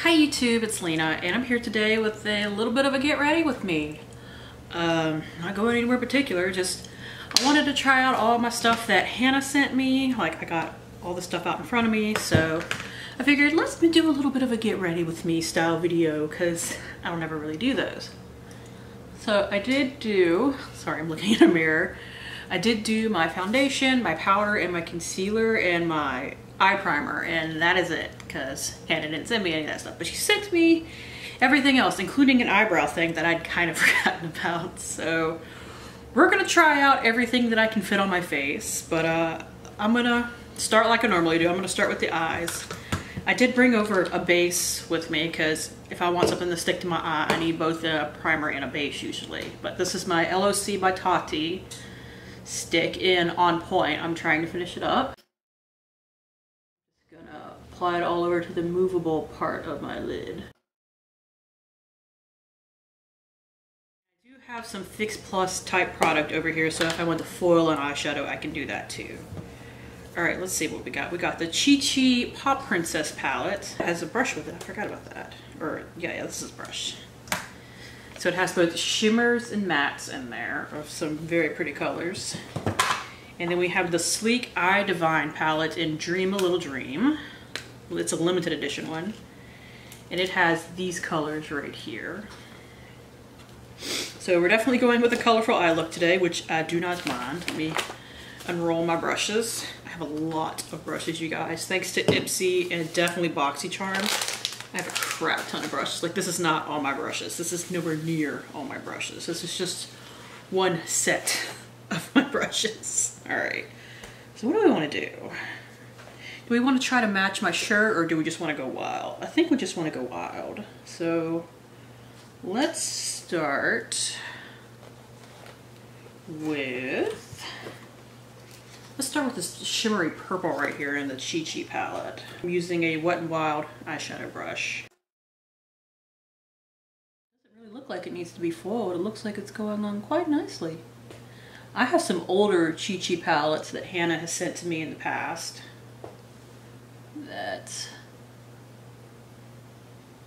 Hi YouTube, it's Lena, and I'm here today with a little bit of a get ready with me. Not going anywhere particular, just I wanted to try out all my stuff that Hannah sent me. Like, I got all the stuff out in front of me, so I figured let's do a little bit of a get ready with me style video because I don't ever really do those. So I did do, sorry I'm looking in a mirror, I did do my foundation, my powder, and my concealer, and my eye primer, and that is it because Hannah didn't send me any of that stuff, but she sent me everything else, including an eyebrow thing that I'd kind of forgotten about. So we're gonna try out everything that I can fit on my face, but I'm gonna start like I normally do. I'm gonna start with the eyes. I did bring over a base with me because if I want something to stick to my eye, I need both a primer and a base usually. But this is my LOC by Tati stick in On Point. I'm trying to finish it up. Just gonna apply it all over to the movable part of my lid. I do have some Fix Plus type product over here, so if I want to foil an eyeshadow, I can do that too. All right, let's see what we got. We got the Chi Chi Pop Princess palette. It has a brush with it. I forgot about that. Or yeah, this is a brush. So it has both shimmers and mattes in there of some very pretty colors. And then we have the Sleek Eye Divine palette in Dream a Little Dream. It's a limited edition one. And it has these colors right here. So we're definitely going with a colorful eye look today, which I do not mind. Let me unroll my brushes. I have a lot of brushes, you guys. Thanks to Ipsy and definitely BoxyCharm. I have a crap ton of brushes. Like, this is not all my brushes. This is nowhere near all my brushes. This is just one set of my brushes. All right. So what do we want to do? Do we want to try to match my shirt, or do we just want to go wild? I think we just want to go wild. So let's start with... Let's start with this shimmery purple right here in the Chi Chi palette. I'm using a Wet n Wild eyeshadow brush. It doesn't really look like it needs to be foiled. It looks like it's going on quite nicely. I have some older Chi Chi palettes that Hannah has sent to me in the past that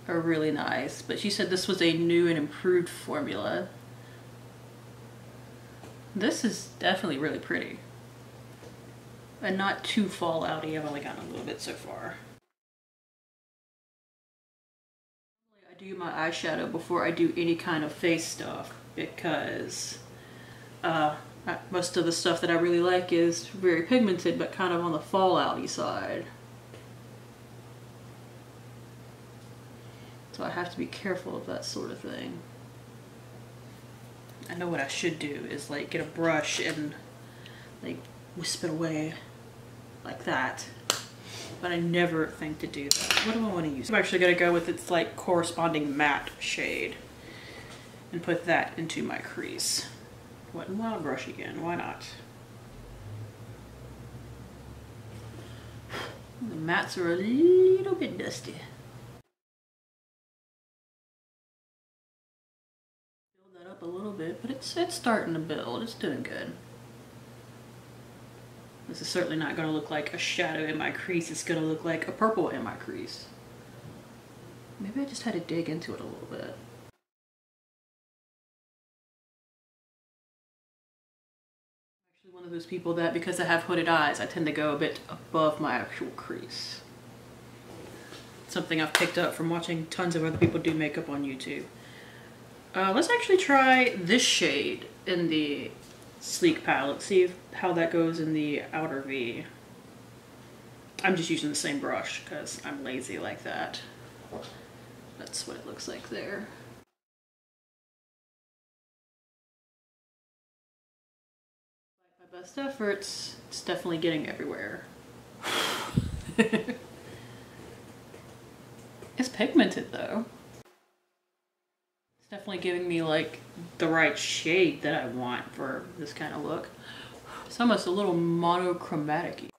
are really nice, but she said this was a new and improved formula. This is definitely really pretty. And not too fallouty. I've only gotten a little bit so far. I do my eyeshadow before I do any kind of face stuff because most of the stuff that I really like is very pigmented but kind of on the fallouty side. So I have to be careful of that sort of thing. I know what I should do is like get a brush and like wisp it away like that, but I never think to do that. What do I want to use? I'm actually going to go with its like corresponding matte shade and put that into my crease. Wet n Wild brush again, why not? The mattes are a little bit dusty. Build that up a little bit, but it's starting to build. It's doing good. This is certainly not going to look like a shadow in my crease. It's going to look like a purple in my crease. Maybe I just had to dig into it a little bit. I'm actually one of those people that, because I have hooded eyes, I tend to go a bit above my actual crease. Something I've picked up from watching tons of other people do makeup on YouTube. Let's actually try this shade in the Sleek palette, see how that goes in the outer V. I'm just using the same brush because I'm lazy like that. That's what it looks like there. My best efforts, it's definitely getting everywhere. It's pigmented though. Definitely giving me like the right shade that I want for this kind of look. It's almost a little monochromatic-y.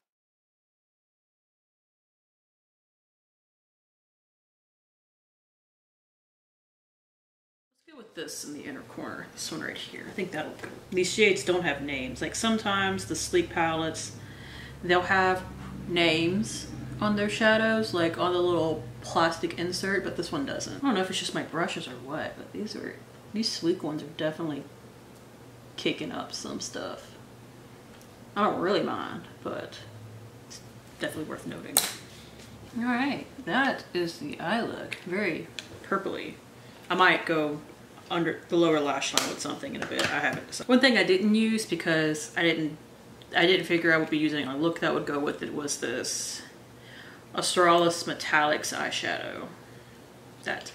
Let's go with this in the inner corner, this one right here. I think that'll go. These shades don't have names. Like sometimes the Sleek palettes, they'll have names on their shadows, like on the little plastic insert, but this one doesn't. I don't know if it's just my brushes or what, but these sleek ones are definitely kicking up some stuff. I don't really mind, but it's definitely worth noting. All right, that is the eye look. Very purpley. I might go under the lower lash line with something in a bit. I haven't decided. One thing I didn't use because I didn't figure I would be using a look that would go with it was this Australis Metallics eyeshadow that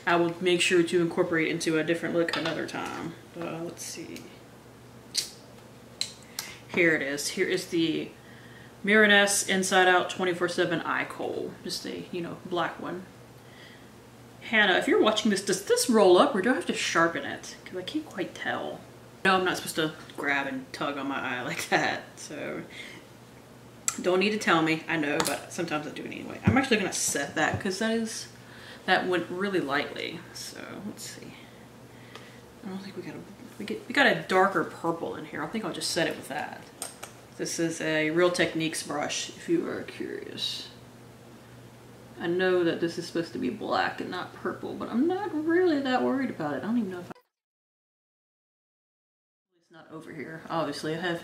I will make sure to incorporate into a different look another time. Let's see. Here it is. Here is the Miraness Inside Out 24/7 Eye Kohl. Just a, you know, black one. Hannah, if you're watching this, does this roll up or do I have to sharpen it? Because I can't quite tell. No, I'm not supposed to grab and tug on my eye like that. So don't need to tell me. I know, but sometimes I do it anyway. I'm actually going to set that because that went really lightly. So let's see. I don't think we got a darker purple in here. I think I'll just set it with that. This is a Real Techniques brush, if you are curious. I know that this is supposed to be black and not purple, but I'm not really that worried about it. I don't even know if it's not over here. Obviously, I have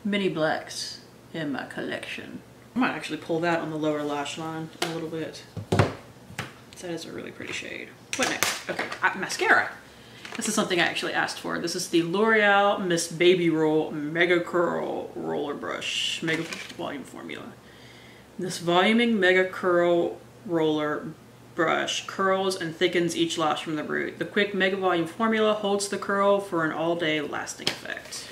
many blacks in my collection. I might actually pull that on the lower lash line a little bit. That is a really pretty shade. What next? Okay, mascara. This is something I actually asked for. This is the L'Oreal Miss Baby Roll Mega Curl Roller Brush, Mega Volume Formula. This voluming Mega Curl Roller Brush curls and thickens each lash from the root. The quick Mega Volume Formula holds the curl for an all-day lasting effect.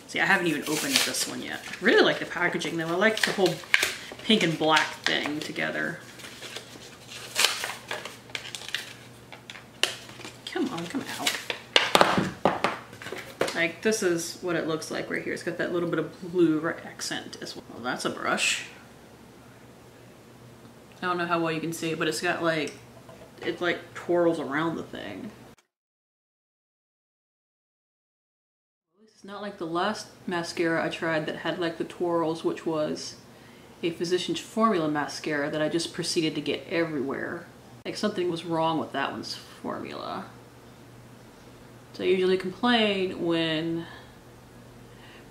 See, I haven't even opened this one yet. I really like the packaging though. I like the whole pink and black thing together. Come on, come out. Like, this is what it looks like right here. It's got that little bit of blue accent as well. Well, that's a brush. I don't know how well you can see it, but it's got like, it like twirls around the thing. It's not like the last mascara I tried that had like the twirls, which was a Physicians Formula mascara that I just proceeded to get everywhere. Like something was wrong with that one's formula. So I usually complain when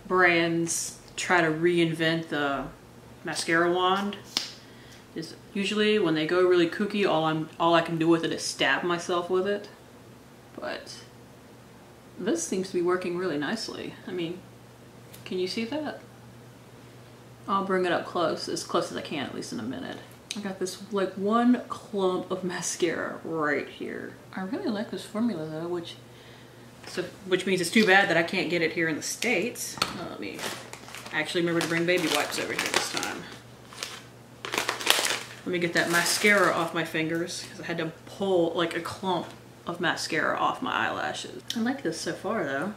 brands try to reinvent the mascara wand. Is usually when they go really kooky, all I can do with it is stab myself with it. But this seems to be working really nicely. I mean, can you see that? I'll bring it up close as I can, at least in a minute. I got this like one clump of mascara right here. I really like this formula though, which means it's too bad that I can't get it here in the States. Let me actually remember to bring baby wipes over here this time. Let me get that mascara off my fingers because I had to pull like a clump of mascara off my eyelashes. I like this so far though.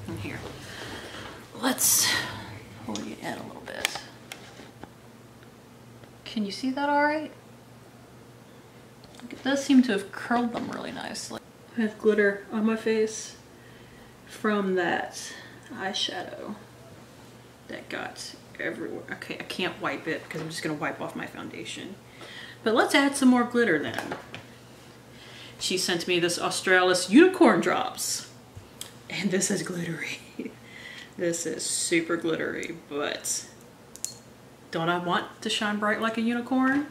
And here, let's pull you in a little bit. Can you see that all right? It does seem to have curled them really nicely. I have glitter on my face from that eyeshadow that got everywhere. Okay, I can't wipe it because I'm just gonna wipe off my foundation. But let's add some more glitter then. She sent me this Australis Unicorn Drops. And this is glittery. This is super glittery, but don't I want to shine bright like a unicorn?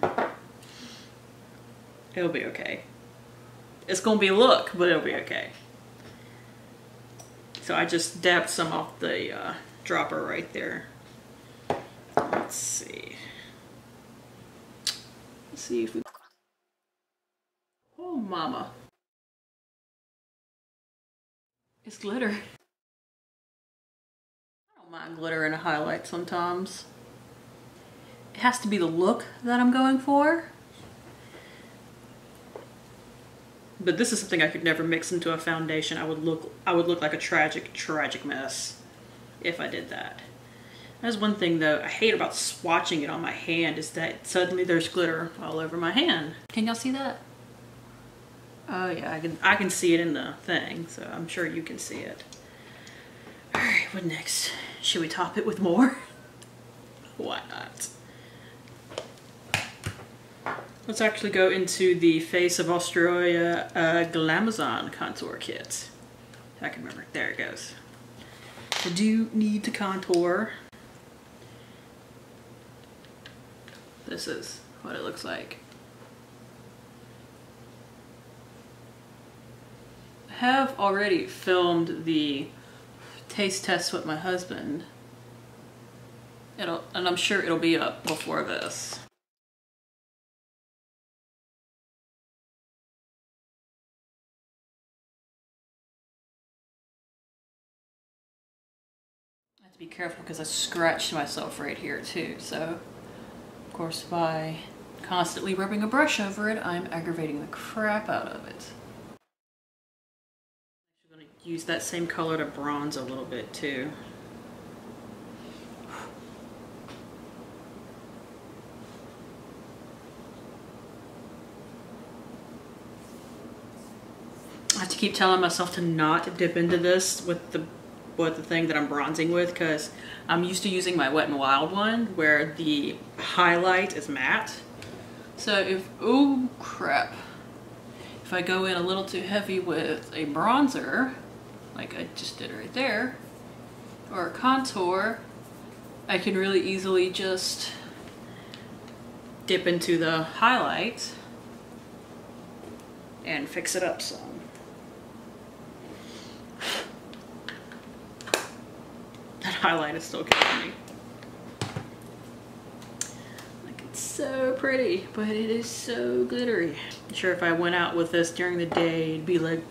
It'll be okay. It's gonna be a look, but it'll be okay. So I just dabbed some off the dropper right there. Let's see. Let's see if we... Oh, mama. It's glitter. I don't mind glitter in a highlight sometimes. It has to be the look that I'm going for. But this is something I could never mix into a foundation. I would look like a tragic mess if I did that. That's one thing though I hate about swatching it on my hand is that suddenly there's glitter all over my hand. Can y'all see that? Oh yeah, I can see it in the thing, so I'm sure you can see it. All right, what next? Should we top it with more? Why not? Let's actually go into the Face of Australia Glamazon contour kit. I can remember. There it goes. I do need to contour. This is what it looks like. I have already filmed the taste test with my husband. And I'm sure it'll be up before this. I have to be careful because I scratched myself right here too. So, of course, by constantly rubbing a brush over it, I'm aggravating the crap out of it. I'm going to use that same color to bronze a little bit too. I have to keep telling myself to not dip into this with the thing that I'm bronzing with, because I'm used to using my Wet n Wild one where the highlight is matte. So oh crap, if I go in a little too heavy with a bronzer, like I just did right there, or a contour, I can really easily just dip into the highlight and fix it up some. That highlight is still killing me. Like, it's so pretty, but it is so glittery. I'm sure if I went out with this during the day, it'd be like,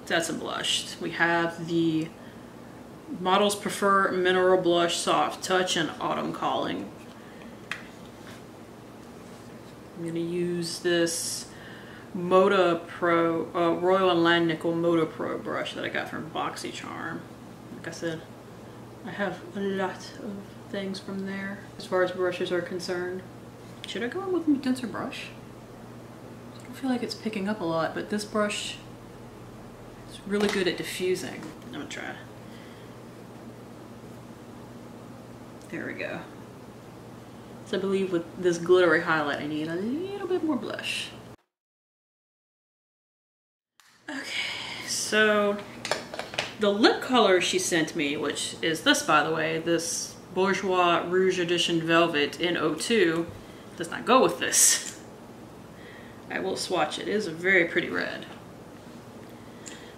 that's a blush. We have the Models Prefer Mineral Blush Soft Touch and Autumn Calling. I'm gonna use this Moda Pro, Royal and Langnickel Moda Pro brush that I got from BoxyCharm. Like I said, I have a lot of things from there as far as brushes are concerned. Should I go in with a denser brush? I don't feel like it's picking up a lot, but this brush is really good at diffusing. I'm gonna try. There we go. So I believe with this glittery highlight, I need a little bit more blush. Okay, so the lip color she sent me, which is this, by the way, this Bourjois Rouge Edition Velvet in 02, does not go with this. I will swatch it. It is a very pretty red.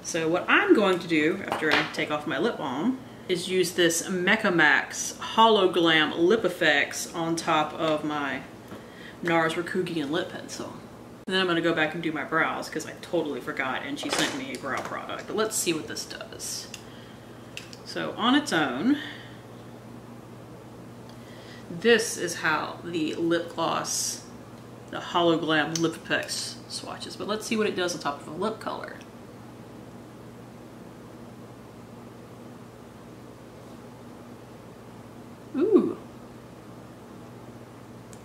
So what I'm going to do after I take off my lip balm is use this Mecha Max Hollow Glam Lip Effects on top of my NARS Rakugian lip pencil. And then I'm going to go back and do my brows because I totally forgot and she sent me a brow product. But let's see what this does. So on its own, this is how the lip gloss, the Hollow Glam Lip Effects swatches. But let's see what it does on top of a lip color. Ooh,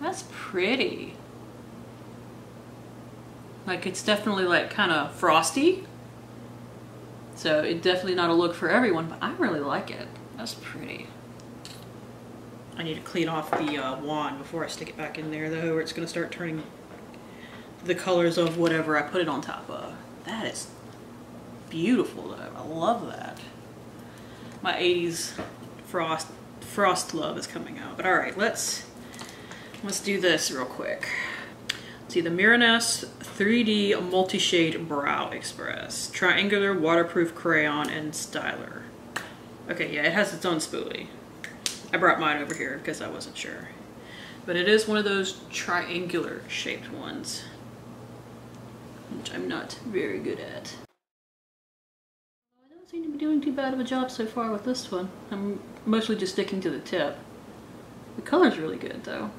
that's pretty. Like, it's definitely like kind of frosty. So it's definitely not a look for everyone, but I really like it. That's pretty. I need to clean off the wand before I stick it back in there though, or it's gonna start turning the colors of whatever I put it on top of. That is beautiful though. I love that. My 80s frost love is coming out. But all right, let's do this real quick. See, the Miraness 3D Multi-Shade Brow Express. Triangular Waterproof Crayon and Styler. Okay, yeah, it has its own spoolie. I brought mine over here because I wasn't sure. But it is one of those triangular shaped ones, which I'm not very good at. I don't seem to be doing too bad of a job so far with this one. I'm mostly just sticking to the tip. The color's really good though.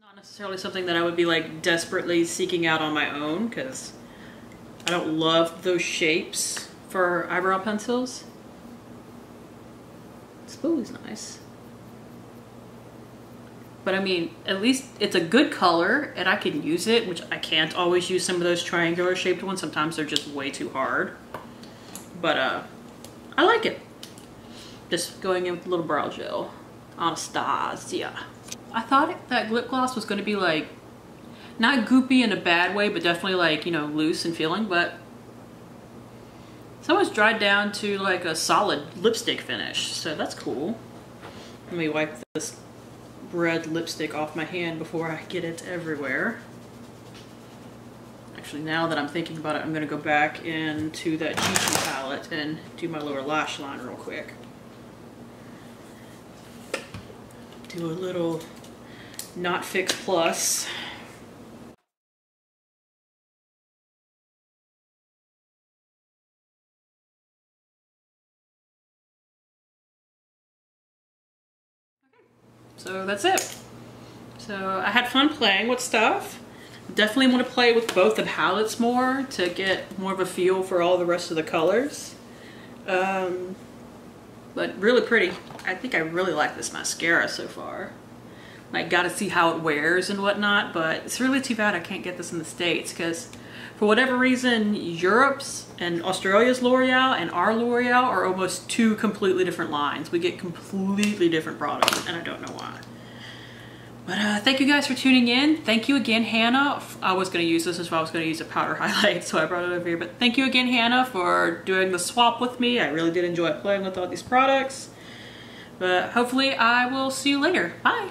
Not necessarily something that I would be like desperately seeking out on my own because I don't love those shapes for eyebrow pencils. Spoolie's nice. But I mean, at least it's a good color and I can use it, which I can't always use some of those triangular shaped ones. Sometimes they're just way too hard. But I like it. Just going in with a little brow gel. Anastasia. I thought that lip gloss was going to be like, not goopy in a bad way, but definitely like, you know, loose and feeling, but it's almost dried down to like a solid lipstick finish, so that's cool. Let me wipe this red lipstick off my hand before I get it everywhere. Actually, now that I'm thinking about it, I'm going to go back into that Gigi palette and do my lower lash line real quick. Do a little Not Fix Plus. So that's it. So I had fun playing with stuff. Definitely want to play with both the palettes more to get more of a feel for all the rest of the colors. But really pretty. I think I really like this mascara so far. Like, gotta see how it wears and whatnot, but it's really too bad I can't get this in the States because for whatever reason, Europe's and Australia's L'Oreal and our L'Oreal are almost two completely different lines. We get completely different products, and I don't know why. But thank you guys for tuning in. Thank you again, Hannah. I was going to use this as well. I was going to use a powder highlight, so I brought it over here. But thank you again, Hannah, for doing the swap with me. I really did enjoy playing with all these products. But hopefully I will see you later. Bye.